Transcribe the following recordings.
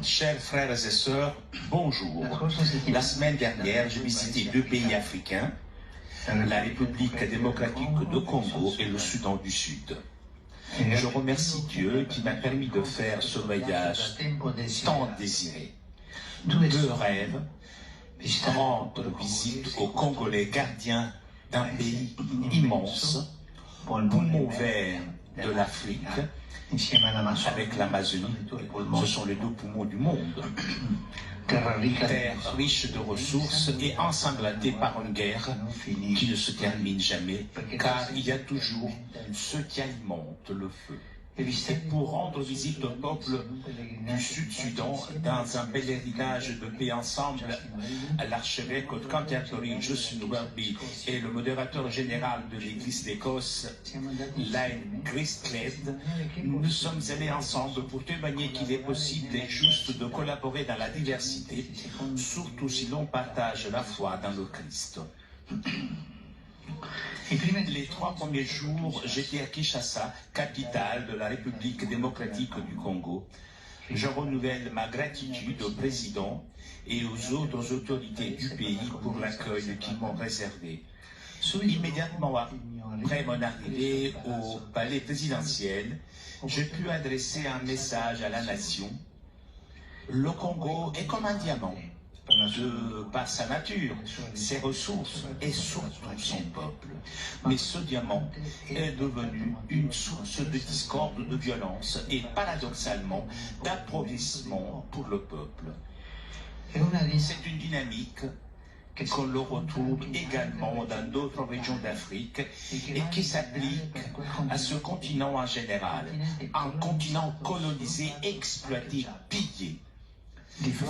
Chers frères et sœurs, bonjour. La semaine dernière, j'ai visité deux pays africains, la République démocratique de Congo et le Soudan du Sud. Je remercie Dieu qui m'a permis de faire ce voyage tant désiré. Deux rêves, rendre visite aux Congolais gardiens d'un pays immense, poumon vert de l'Afrique, avec l'Amazonie, ce sont les deux poumons du monde. Terre riche de ressources et ensanglantée par une guerre qui ne se termine jamais, car il y a toujours ceux qui alimentent le feu. Et pour rendre visite au peuple du Sud-Soudan dans un pèlerinage de paix ensemble, l'archevêque de Canterbury, Justin Welby, et le modérateur général de l'Église d'Écosse, Lynn Gristlead, nous sommes allés ensemble pour témoigner qu'il est possible et juste de collaborer dans la diversité, surtout si l'on partage la foi dans le Christ. Les 3 premiers jours, j'étais à Kinshasa, capitale de la République démocratique du Congo. Je renouvelle ma gratitude au président et aux autres autorités du pays pour l'accueil qu'ils m'ont réservé. Immédiatement après mon arrivée au palais présidentiel, j'ai pu adresser un message à la nation. Le Congo est comme un diamant. Par sa nature, ses ressources et surtout son peuple. Mais ce diamant est devenu une source de discorde, de violence et paradoxalement d'appauvrissement pour le peuple. C'est une dynamique qu'on le retrouve également dans d'autres régions d'Afrique et qui s'applique à ce continent en général, un continent colonisé, exploité, pillé.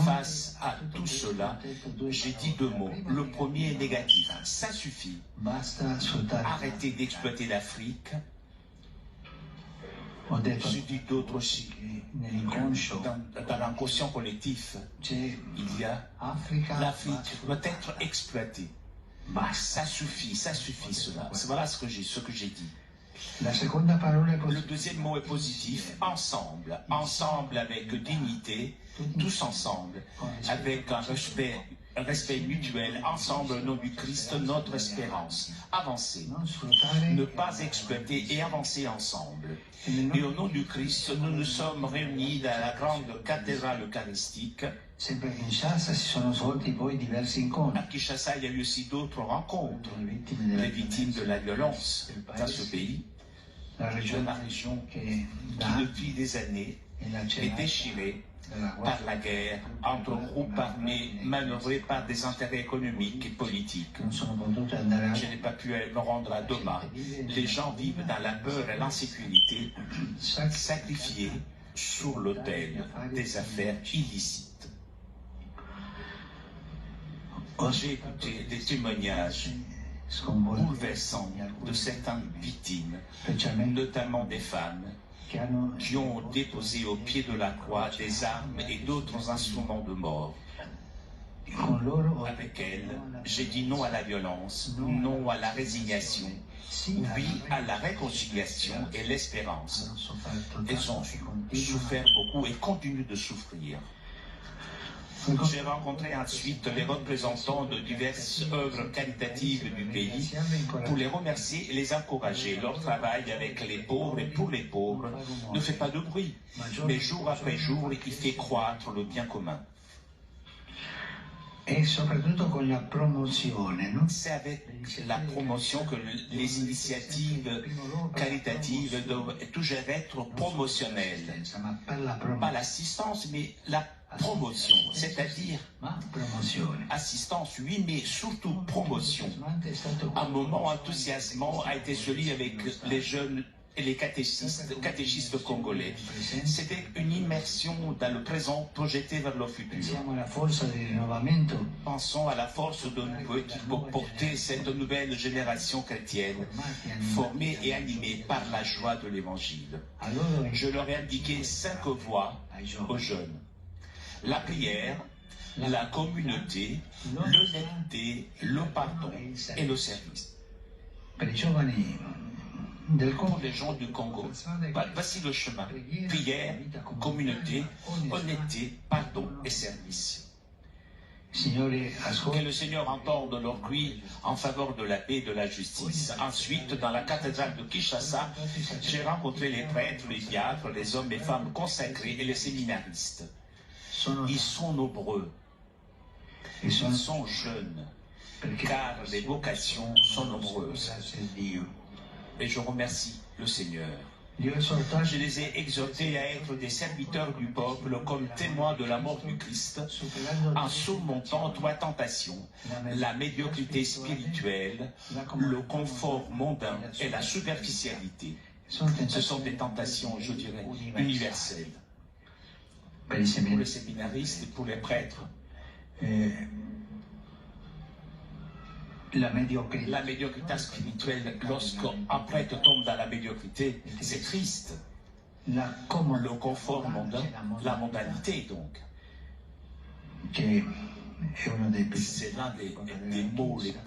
Face à tout cela, j'ai dit 2 mots. Le premier est négatif. Ça suffit. Arrêtez d'exploiter l'Afrique. J'ai dit d'autres aussi. Dans l'inconscient collectif, il y a l'Afrique doit être exploitée. Ça suffit cela. Voilà ce que j'ai dit. Le deuxième mot est positif, ensemble. Ensemble avec dignité, tous ensemble, avec un respect mutuel, ensemble au nom du Christ, notre espérance. Avancer, ne pas exploiter et avancer ensemble. Et au nom du Christ, nous nous sommes réunis dans la grande cathédrale eucharistique. À Kinshasa, il y a eu aussi d'autres rencontres. Les victimes de la violence dans ce pays, la région qui depuis des années est déchirée par la guerre entre groupes armés manœuvrés par des intérêts économiques et politiques. Je n'ai pas pu me rendre à Doma. Les gens vivent dans la peur et l'insécurité, sacrifiés sur l'autel des affaires illicites. J'ai écouté des témoignages bouleversants de certaines victimes, notamment des femmes, qui ont déposé au pied de la croix des armes et d'autres instruments de mort. Avec elles, j'ai dit non à la violence, non à la résignation, oui à la réconciliation et l'espérance. Elles ont souffert beaucoup et continuent de souffrir. J'ai rencontré ensuite les représentants de diverses œuvres caritatives du pays pour les remercier et les encourager. Leur travail avec les pauvres et pour les pauvres ne fait pas de bruit, mais jour après jour, il fait croître le bien commun. C'est avec la promotion que les initiatives caritatives doivent toujours être promotionnelles. Pas l'assistance, mais la promotion, c'est-à-dire assistance, oui, mais surtout promotion. Un moment enthousiasmant a été celui avec les jeunes et les catéchistes congolais. C'était une immersion dans le présent projeté vers le futur. Pensons à la force de nouveau qui peut porter cette nouvelle génération chrétienne, formée et animée par la joie de l'Évangile. Je leur ai indiqué 5 voies aux jeunes. La prière, la communauté, l'honnêteté, le pardon et le service. pour les gens du Congo. Voici le chemin. Prière, communauté, honnêteté, pardon et service. Que le Seigneur entende leur cri en faveur de la paix et de la justice. Ensuite, dans la cathédrale de Kinshasa, j'ai rencontré les prêtres, les diacres, les hommes et femmes consacrés et les séminaristes. Ils sont nombreux. Ils sont jeunes, car les vocations sont nombreuses. Et je remercie le Seigneur. Je les ai exhortés à être des serviteurs du peuple comme témoins de la mort du Christ, en surmontant trois tentations, la médiocrité spirituelle, le confort mondain et la superficialité. Ce sont des tentations, je dirais, universelles. Pour les séminaristes et pour les prêtres, la médiocrité spirituelle, lorsqu'un prêtre tombe dans la médiocrité, c'est triste. Le confort mondain, la mondanité donc, c'est l'un des mots les plus